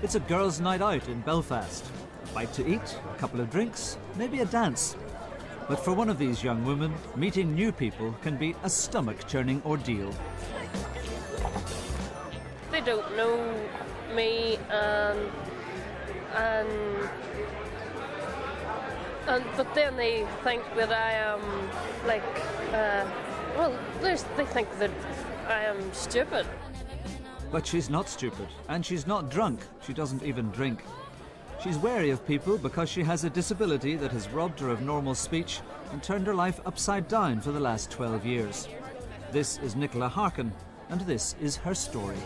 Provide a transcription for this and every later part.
It's a girls' night out in Belfast. A bite to eat, a couple of drinks, maybe a dance. But for one of these young women, meeting new people can be a stomach-churning ordeal. They don't know me, but then they think that I am they think that I am stupid. But she's not stupid, and she's not drunk. She doesn't even drink. She's wary of people because she has a disability that has robbed her of normal speech and turned her life upside down for the last 12 years. This is Nicola Harkin, and this is her story.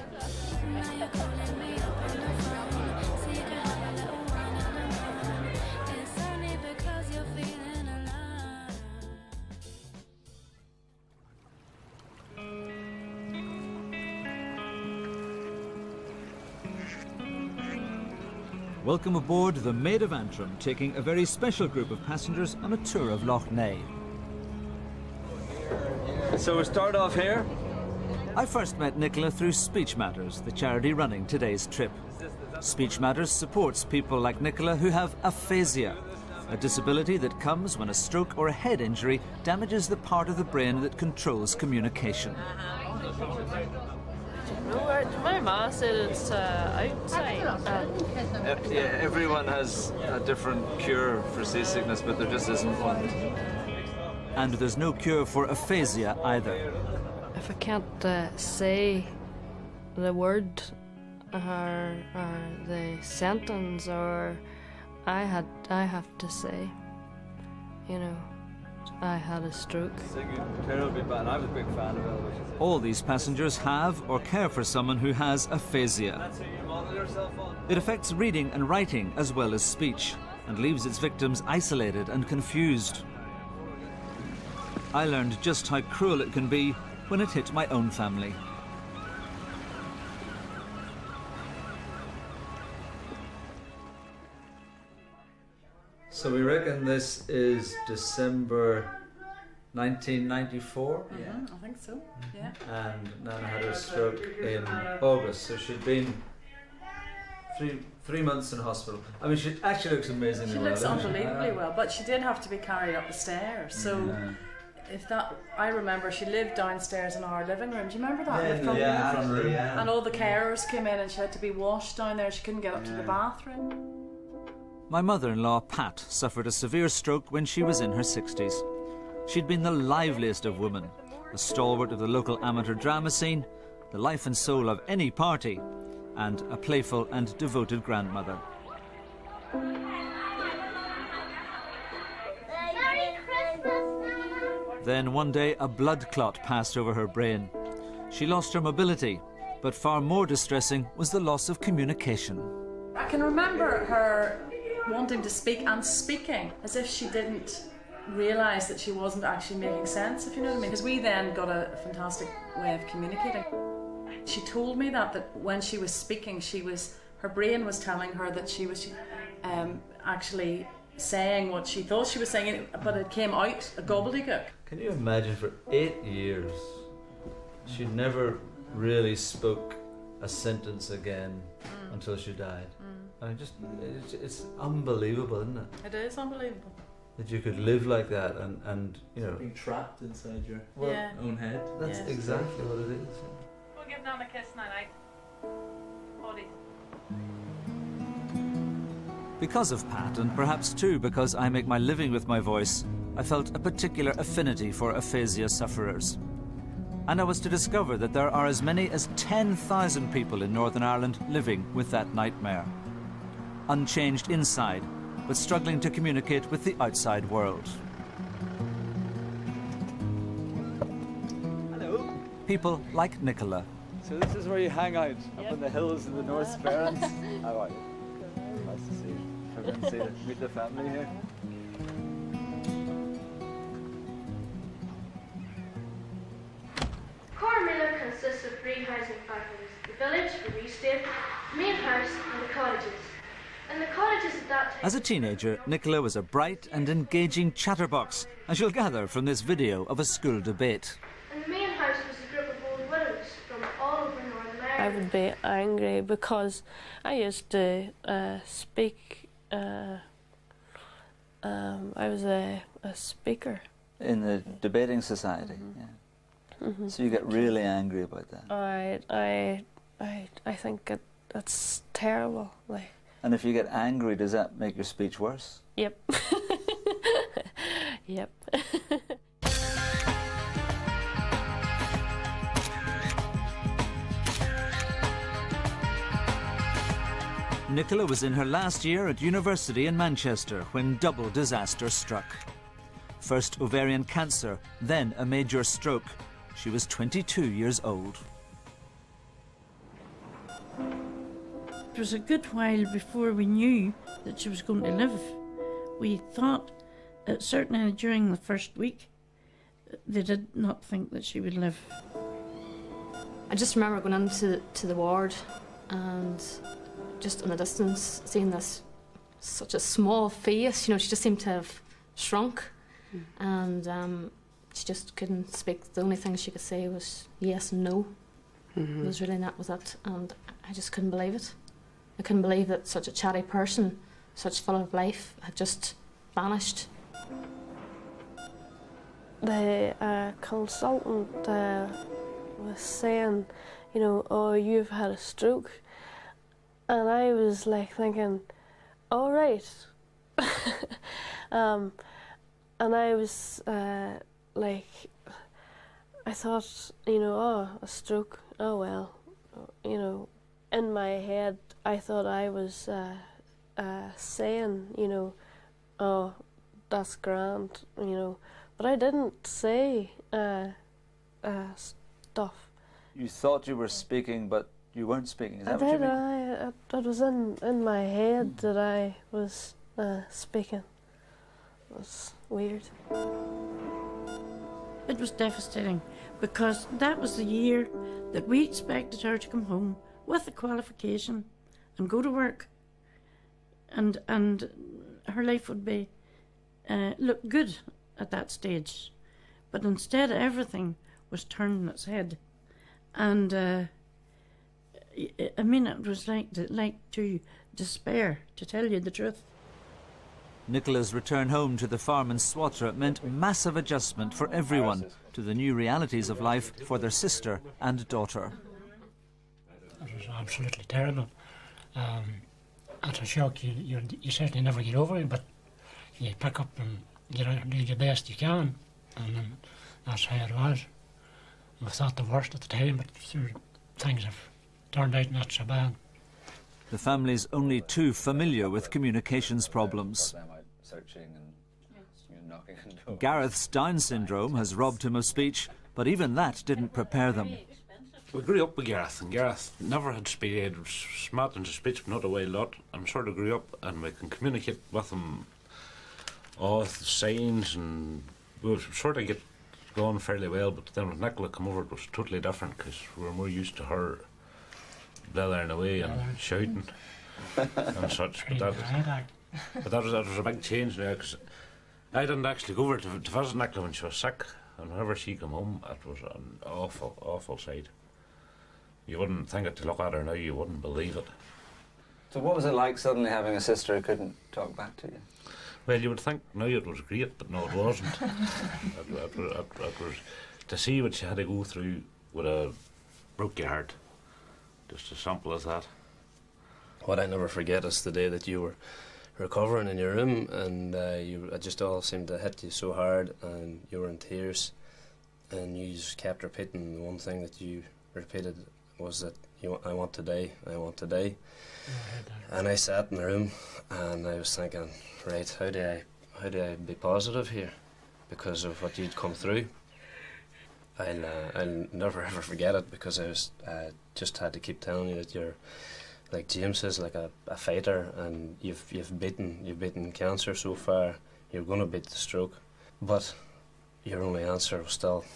Welcome aboard the Maid of Antrim, taking a very special group of passengers on a tour of Lough Neagh. So we start off here. I first met Nicola through Speech Matters, the charity running today's trip. Speech Matters supports people like Nicola who have aphasia, a disability that comes when a stroke or a head injury damages the part of the brain that controls communication. My ma said it's outside. Yeah, everyone has a different cure for seasickness, but there just isn't one. And there's no cure for aphasia either. If I can't say the word or the sentence, or I have to say, you know, I had a stroke. Terribly bad. I was a big fan of it. All these passengers have or care for someone who has aphasia. It affects reading and writing as well as speech, and leaves its victims isolated and confused. I learned just how cruel it can be when it hit my own family. So we reckon this is December 1994. Yeah, I think so. Yeah. And Nana had her stroke in August, so she'd been three months in hospital. I mean, she actually looks amazingly well. She looks unbelievably well, but she did have to be carried up the stairs. So I remember she lived downstairs in our living room. Do you remember that? Yeah. And all the carers came in and she had to be washed down there. She couldn't get up to the bathroom. My mother-in-law, Pat, suffered a severe stroke when she was in her 60s. She'd been the liveliest of women, a stalwart of the local amateur drama scene, the life and soul of any party, and a playful and devoted grandmother. Then one day a blood clot passed over her brain. She lost her mobility, but far more distressing was the loss of communication. I can remember her wanting to speak and speaking as if she didn't realise that she wasn't actually making sense, if you know what I mean. Because we then got a fantastic way of communicating. She told me that when she was speaking, her brain was telling her that she was actually saying what she thought she was saying, but it came out a gobbledygook. Can you imagine, for 8 years, she never really spoke a sentence again until she died. I mean, it's unbelievable, isn't it? It is unbelievable. That you could live like that and you know... being trapped inside your own head. That's exactly what it is. We'll give them a kiss now, Body. Because of Pat, and perhaps too because I make my living with my voice, I felt a particular affinity for aphasia sufferers. And I was to discover that there are as many as 10,000 people in Northern Ireland living with that nightmare. Unchanged inside, but struggling to communicate with the outside world. Hello. People like Nicola. So this is where you hang out, up in the hills in the North Sperrins. How are you? Nice to see you. Everyone see it. Meet the family here. Cormilla consists of 3 housing factories: the village, the estate, the main house and the cottages. And the cottages at that time... As a teenager, Nicola was a bright and engaging chatterbox, as you'll gather from this video of a school debate. And the main house was a group of old widows from all over Northern Ireland. I would be angry because I used to speak. I was a speaker. In the debating society, yeah. So you get really angry about that. I think that's terrible. Like. And if you get angry, does that make your speech worse? Yep. Yep. Nicola was in her last year at university in Manchester when double disaster struck. First ovarian cancer, then a major stroke. She was 22 years old. It was a good while before we knew that she was going to live. We thought, certainly during the first week, they did not think that she would live. I just remember going into the ward and just in the distance seeing this such a small face. You know, she just seemed to have shrunk, and she just couldn't speak. The only thing she could say was yes and no. It was really that was it, and I just couldn't believe it. I couldn't believe that such a chatty person, such full of life, had just vanished. The consultant was saying, you know, oh, you've had a stroke. And I was like thinking, all right. And I was like, I thought, you know, oh, a stroke, oh well. You know, in my head, I thought I was saying, you know, oh, that's grand, you know. But I didn't say stuff. You thought you were speaking, but you weren't speaking. Is that I what you did. mean? It was in my head that I was speaking. It was weird. It was devastating because that was the year that we expected her to come home with a qualification and go to work, and her life would be look good at that stage. But instead, everything was turned on its head, and I mean, it was like to despair, to tell you the truth. Nicola's return home to the farm in Swatra meant massive adjustment for everyone to the new realities of life for their sister and daughter. It was absolutely terrible. At a shock, you certainly never get over it, but you pick up and do the best you can, and then that's how it was. We thought the worst at the time, but sure, things have turned out not so bad. The family's only too familiar with communications problems. Gareth's Down syndrome has robbed him of speech, but even that didn't prepare them. We grew up with Gareth, and Gareth never had speech. He was smart in his speech, but not a way lot, and sort of grew up, and we can communicate with him all with signs, and we would sort of get going fairly well. But then when Nicola came over, it was totally different, because we were more used to her blathering away and shouting and such. But that was a big change now, because I didn't actually go over to visit Nicola when she was sick, and whenever she came home, it was an awful, awful sight. You wouldn't think it to look at her now, you wouldn't believe it. So what was it like suddenly having a sister who couldn't talk back to you? Well, you would think now it was great, but no, it wasn't. it was to see what she had to go through would have broke your heart. Just as simple as that. What I never forget is the day that you were recovering in your room, and it just all seemed to hit you so hard, and you were in tears, and you just kept repeating the one thing that you repeated was that I want to die, I want to die. And I sat in the room and I was thinking, right, how do I be positive here because of what you'd come through? I'll never ever forget it, because I just had to keep telling you that you're, like James says, like a fighter, and you've beaten cancer so far. You're going to beat the stroke, but your only answer was still,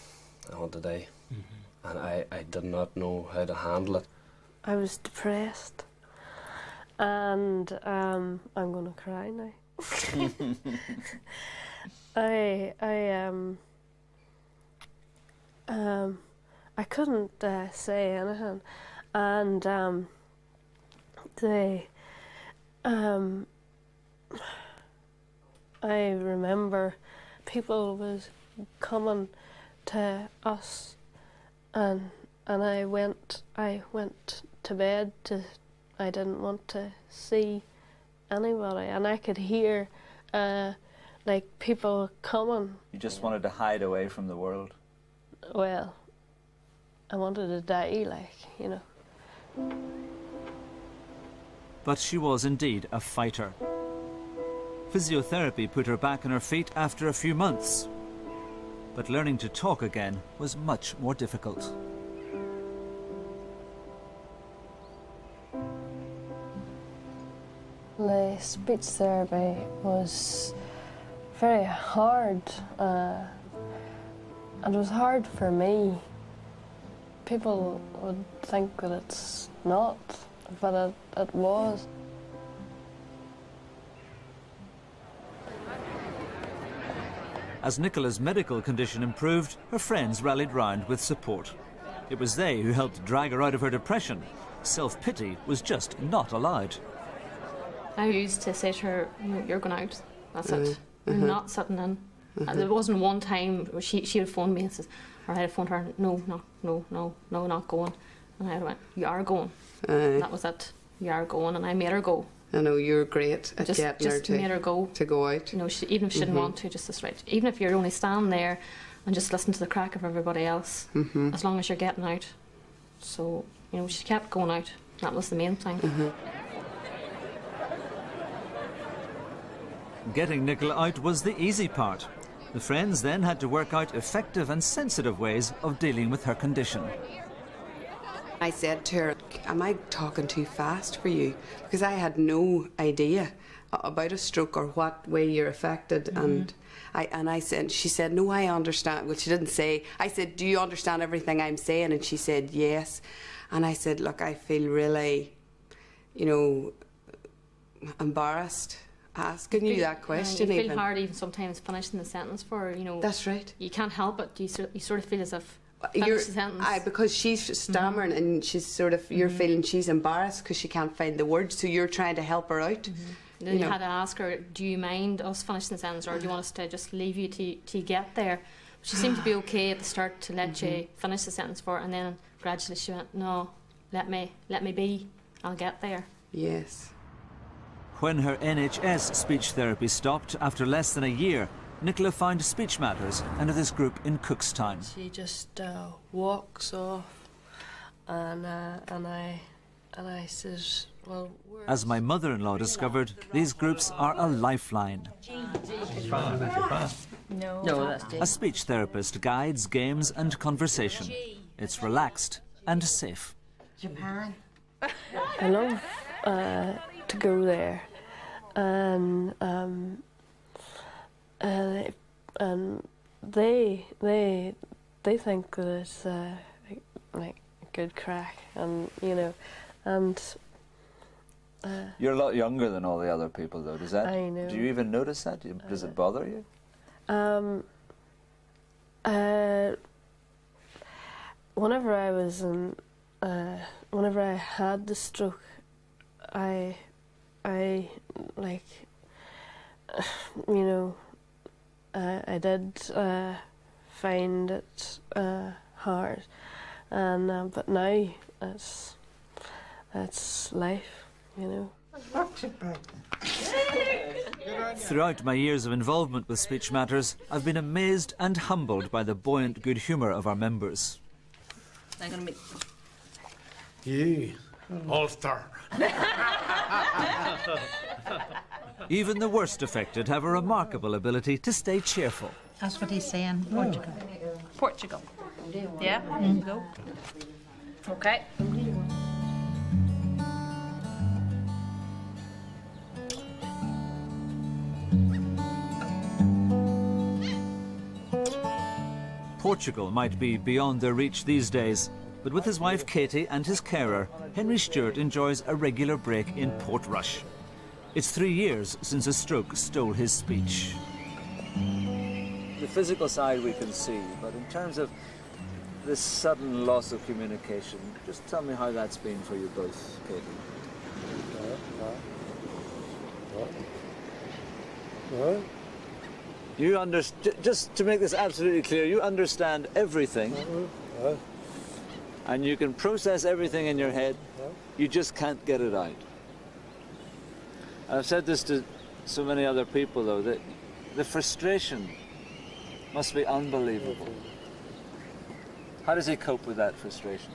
I want to die. And I did not know how to handle it. I was depressed, and I'm going to cry now. I couldn't say anything, And I remember people was coming to us, and I went to bed. I didn't want to see anybody, and I could hear like people coming. You just wanted to hide away from the world. Well, I wanted to die, like, you know. But she was indeed a fighter. Physiotherapy put her back on her feet after a few months. But learning to talk again was much more difficult. The speech therapy was very hard. It was hard for me. People would think that it's not, but it was. As Nicola's medical condition improved, her friends rallied round with support. It was they who helped drag her out of her depression. Self-pity was just not allowed. I used to say to her, "You're going out, that's it. You're not sitting in." And there wasn't one time where she would phone me and says, or I'd phone her, no, not going. And I went, "You are going." That was it. You are going, and I made her go. I know you're great at getting her made her go. To go out. You know, even if she didn't want to, just this right. Even if you're only standing there and just listen to the crack of everybody else, as long as you're getting out. So, you know, she kept going out. That was the main thing. Getting Nicola out was the easy part. The friends then had to work out effective and sensitive ways of dealing with her condition. I said to her, "Am I talking too fast for you?" Because I had no idea about a stroke or what way you're affected. And I said, she said, "No, I understand." Well, she didn't say. I said, "Do you understand everything I'm saying?" And she said, "Yes." And I said, "Look, I feel really, you know, embarrassed asking you that question." You feel even hard even sometimes finishing the sentence for her, you know. That's right. You can't help it. You sort of feel as if finish the sentence. Because she's stammering and she's sort of, you're feeling she's embarrassed because she can't find the words, so you're trying to help her out. Then you had to ask her, "Do you mind us finishing the sentence, or do you want us to just leave you to get there?" She seemed to be okay at the start to let you finish the sentence for her, and then gradually she went, "No, let me be, I'll get there." Yes. When her NHS speech therapy stopped after less than a year, Nicola found Speech Matters under this group in Cookstown. She just walks off, and I says, "Well, as my mother-in-law discovered, these groups are a lifeline. No, that's A speech therapist guides games and conversation. It's relaxed and safe. Japan. I love to go there, and they think that it's like good crack, and you know, and You're a lot younger than all the other people, though. Does that? I know. Do you even notice that? Does it bother you? Whenever I was in, whenever I had the stroke, I like, you know, I did find it hard, and but now it's life, you know. Throughout my years of involvement with Speech Matters, I've been amazed and humbled by the buoyant good humour of our members. I'm going to meet You, Ulster. Even the worst affected have a remarkable ability to stay cheerful. That's what he's saying. Portugal. Portugal. Yeah? Go. Okay. Portugal might be beyond their reach these days, but with his wife Katie and his carer, Henry Stewart enjoys a regular break in Portrush. It's 3 years since a stroke stole his speech. The physical side we can see, but in terms of this sudden loss of communication, just tell me how that's been for you both, Katie. You understand, just to make this absolutely clear, you understand everything and you can process everything in your head, you just can't get it out. I've said this to so many other people though, that the frustration must be unbelievable. How does he cope with that frustration?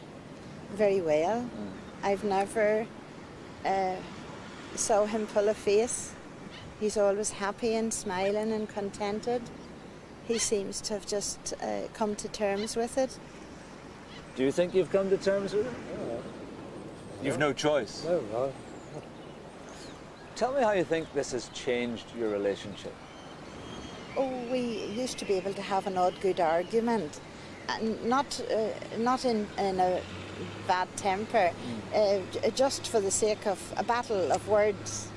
Very well. I've never saw him pull a face. He's always happy and smiling and contented. He seems to have just come to terms with it. Do you think you've come to terms with it? You've no choice. No. Tell me how you think this has changed your relationship. Oh, we used to be able to have an odd good argument, and not in a bad temper, just for the sake of a battle of words.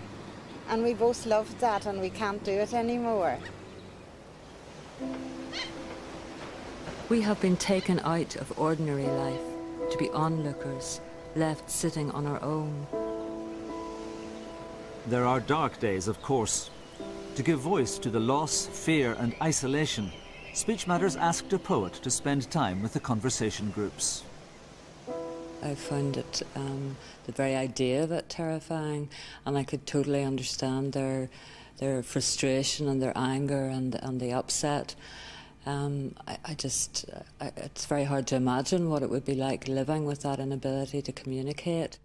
And we both loved that, and we can't do it anymore. We have been taken out of ordinary life to be onlookers, left sitting on our own. There are dark days, of course. To give voice to the loss, fear and isolation, Speech Matters asked a poet to spend time with the conversation groups. I found it, the very idea of it, terrifying, and I could totally understand their frustration and their anger and the upset. It's very hard to imagine what it would be like living with that inability to communicate.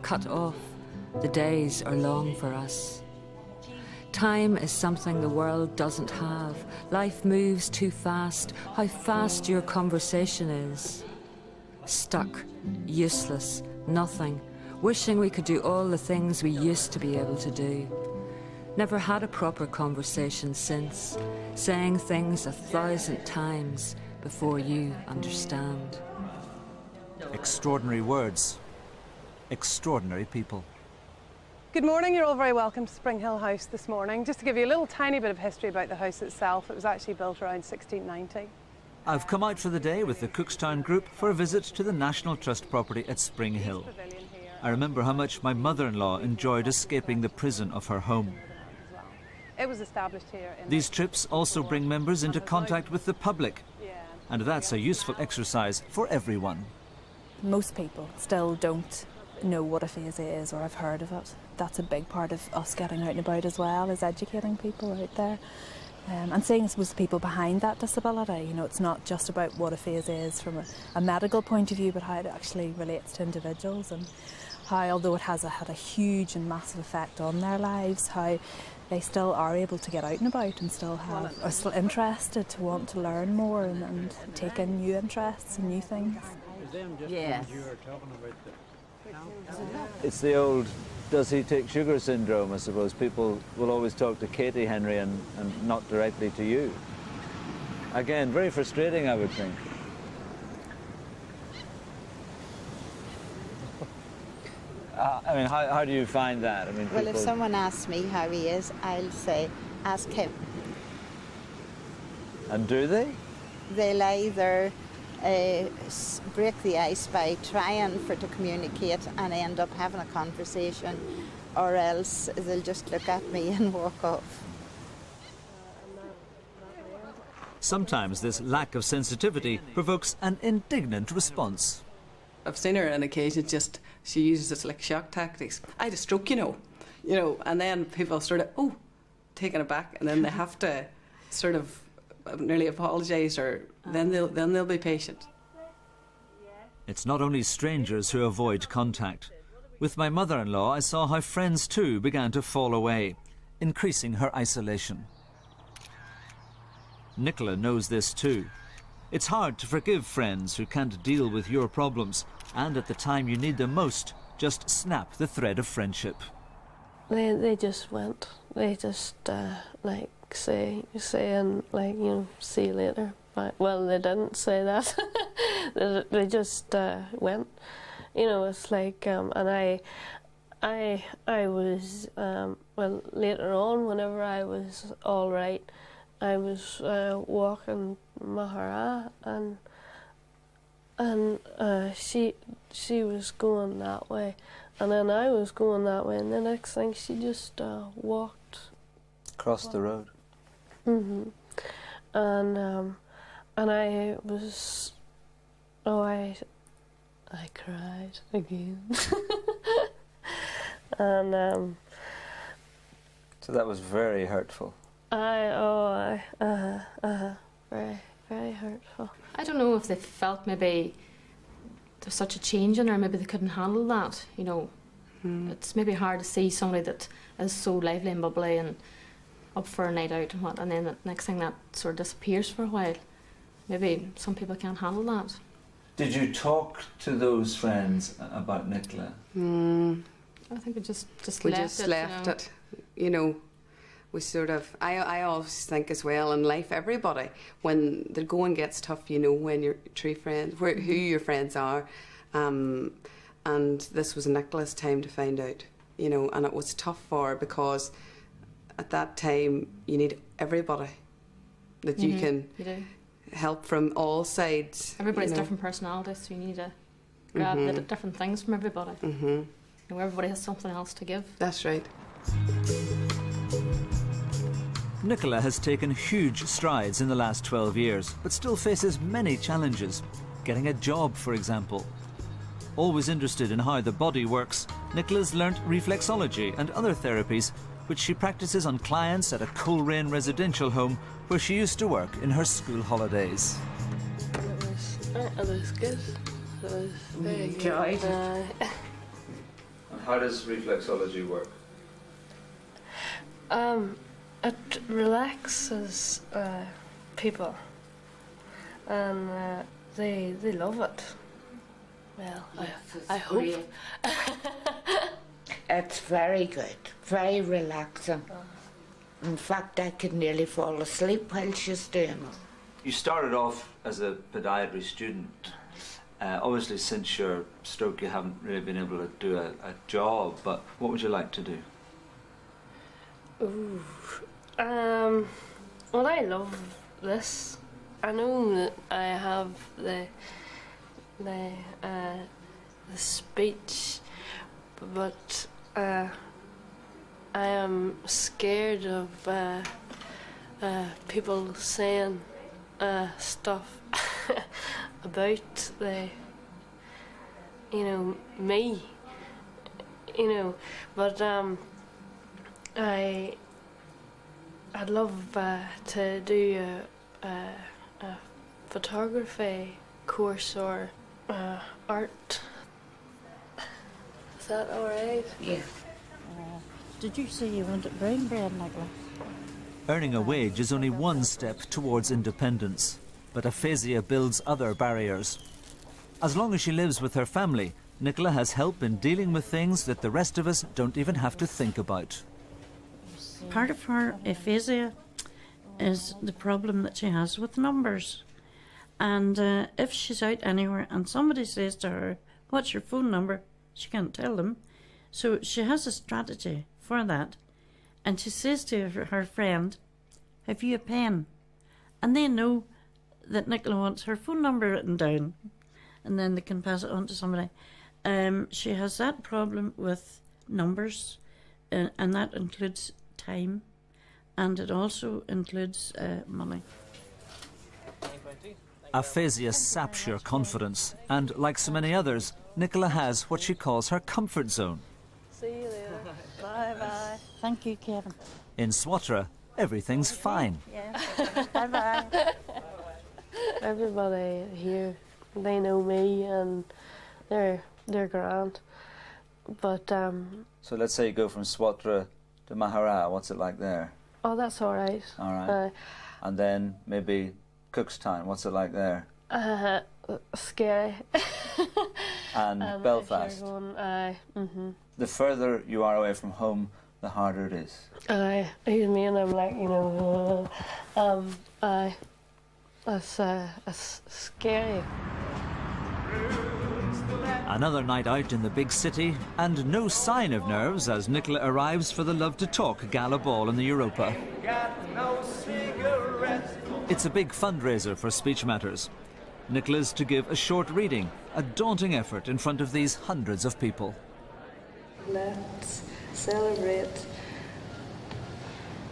Cut off, the days are long for us. Time is something the world doesn't have. Life moves too fast. How fast your conversation is. Stuck, useless, nothing, wishing we could do all the things we used to be able to do. Never had a proper conversation since, saying things 1,000 times before you understand. Extraordinary words. Extraordinary people. Good morning, you're all very welcome to Spring Hill House this morning. Just to give you a little tiny bit of history about the house itself, it was actually built around 1690. I've come out for the day with the Cookstown group for a visit to the National Trust property at Spring Hill. I remember how much my mother-in-law enjoyed escaping the prison of her home. It was established here in... These trips also bring members into contact with the public, and that's a useful exercise for everyone. Most people still don't know what aphasia is or have heard of it. That's a big part of us getting out and about as well, is educating people out there. And seeing, I suppose, the people behind that disability. You know, it's not just about what aphasia is from a medical point of view, but how it actually relates to individuals, and how, although it has had a huge and massive effect on their lives, how they still are able to get out and about and still are still interested to want to learn more and take in new interests and new things. Yes. It's the old does he take sugar syndrome, I suppose. People will always talk to Katie Henry and not directly to you. Again, very frustrating, I would think. I mean, how do you find that? I mean, well, if someone asks me how he is, I'll say, ask him. And do they? They'll either break the ice by trying to communicate and end up having a conversation, or else they'll just look at me and walk off. Sometimes this lack of sensitivity provokes an indignant response. I've seen her on occasion, just she uses it like shock tactics. I had a stroke, you know, and then people sort of taken aback, and then they have to sort of nearly apologise, or then they'll be patient. It's not only strangers who avoid contact. With my mother-in-law, I saw how friends too began to fall away, increasing her isolation. Nicola knows this too. It's hard to forgive friends who can't deal with your problems, and at the time you need them most, just snap the thread of friendship. They just went. They just saying see you later. But, well, they didn't say that. they just went. You know, it's like, and I was, later on, whenever I was all right, I was walking Mahara, and she was going that way, and then I was going that way, and the next thing she just walked Across the road. and I was, I cried again. And So that was very hurtful. very, very hurtful. I don't know if they felt maybe there's such a change in her, maybe they couldn't handle that, you know. It's maybe hard to see somebody that is so lively and bubbly and up for a night out and what, and then the next thing that sort of disappears for a while. Maybe some people can't handle that. Did you talk to those friends about Nicola? I think we just We left just it. left it. You know, we sort of. I always think as well in life, everybody, when the going gets tough, you know when your true friends, who your friends are, and this was Nicola's time to find out. You know, and it was tough for her because at that time you need everybody that you can You do. help from all sides. Everybody's you know. different personalities, so you need to grab the different things from everybody. You know, everybody has something else to give. That's right. Nicola has taken huge strides in the last 12 years, but still faces many challenges. Getting a job, for example. Always interested in how the body works, Nicola's learnt reflexology and other therapies, which she practices on clients at a Coleraine residential home where she used to work in her school holidays. It was good. It was very good. enjoyed it. And how does reflexology work? It relaxes people, and they love it. Well, I hope. It's very good, very relaxing. In fact, I could nearly fall asleep while she's doing it. You started off as a podiatry student. Obviously, since your stroke, you haven't really been able to do a job, but what would you like to do? Ooh. Well, I love this. I know that I have the speech, but I am scared of people saying stuff about me, but I'd love to do a photography course or art. Is that all right? Yeah. Did you say you wanted brown bread, Nicola? Earning a wage is only one step towards independence, but aphasia builds other barriers. As long as she lives with her family, Nicola has help in dealing with things that the rest of us don't even have to think about. Part of her aphasia is the problem that she has with numbers. And if she's out anywhere and somebody says to her, "What's your phone number?" she can't tell them. So she has a strategy for that. And she says to her friend, "Have you a pen?" And they know that Nicola wants her phone number written down. And then they can pass it on to somebody. She has that problem with numbers, and that includes time, and it also includes money. Aphasia saps your confidence, and like so many others, Nicola has what she calls her comfort zone. See you later. Bye-bye. Thank you, Kevin. In Swatra, everything's fine. Yeah. Bye-bye. Everybody here, they know me, and they're grand. But So let's say you go from Swatra to Mahara. What's it like there? oh, that's all right. All right. And then maybe Cookstown. What's it like there? Scary. And Belfast. If you're going, The further you are away from home, the harder it is. Even me, and I'm like, it's scary. Another night out in the big city, and no sign of nerves as Nicola arrives for the Love to Talk gala ball in the Europa. Got no cigarette. It's a big fundraiser for Speech Matters. Nicola's to give a short reading, a daunting effort in front of these hundreds of people. Let's celebrate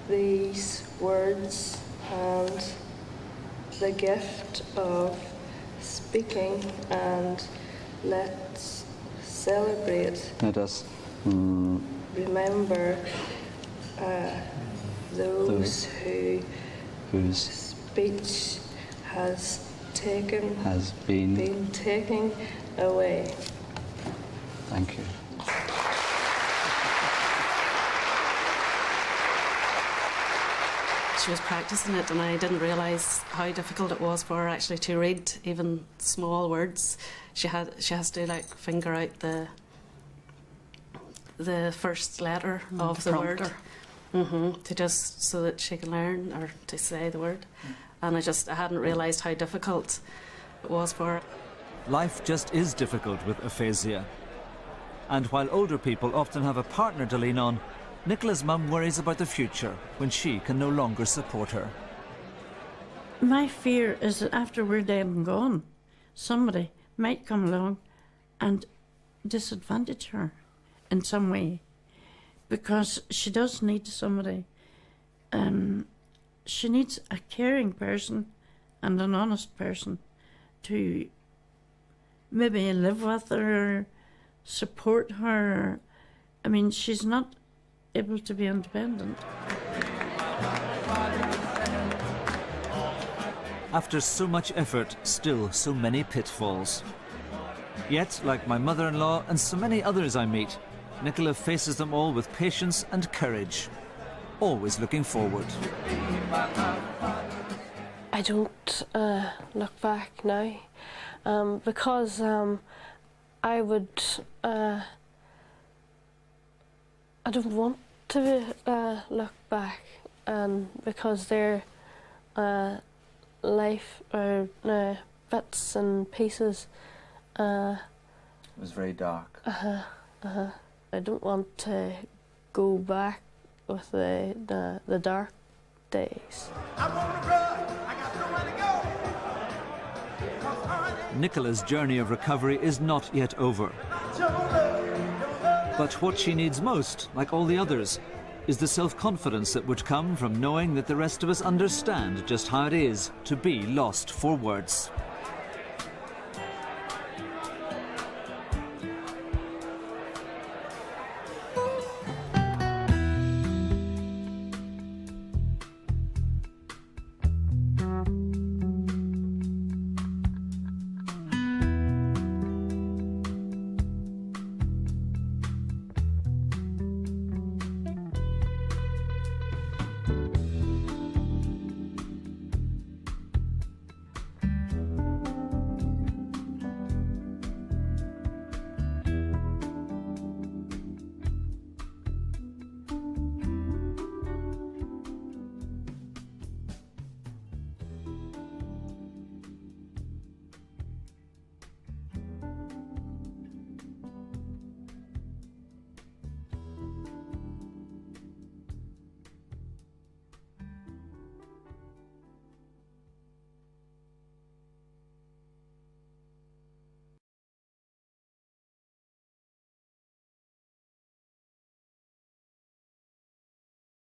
these words and the gift of speaking, and let's celebrate. Let us remember those whose speech has been taken away. Thank you. She was practicing it, and I didn't realise how difficult it was for her actually to read even small words. She has to like finger out the first letter of the word, to just so that she can learn or to say the word. And I hadn't realised how difficult it was for her. Life just is difficult with aphasia. And while older people often have a partner to lean on, Nicola's mum worries about the future when she can no longer support her. My fear is that after we're dead and gone, somebody might come along and disadvantage her in some way, because she does need somebody. She needs a caring person and an honest person to maybe live with her, or support her. I mean, she's not able to be independent. After so much effort, still so many pitfalls. Yet, like my mother-in-law and so many others I meet, Nicola faces them all with patience and courage, always looking forward. I don't look back now, because I would. I don't want to look back, because their life are bits and pieces. It was very dark. I don't want to go back with the dark days. Nicola's journey of recovery is not yet over. But what she needs most, like all the others, is the self-confidence that would come from knowing that the rest of us understand just how it is to be lost for words.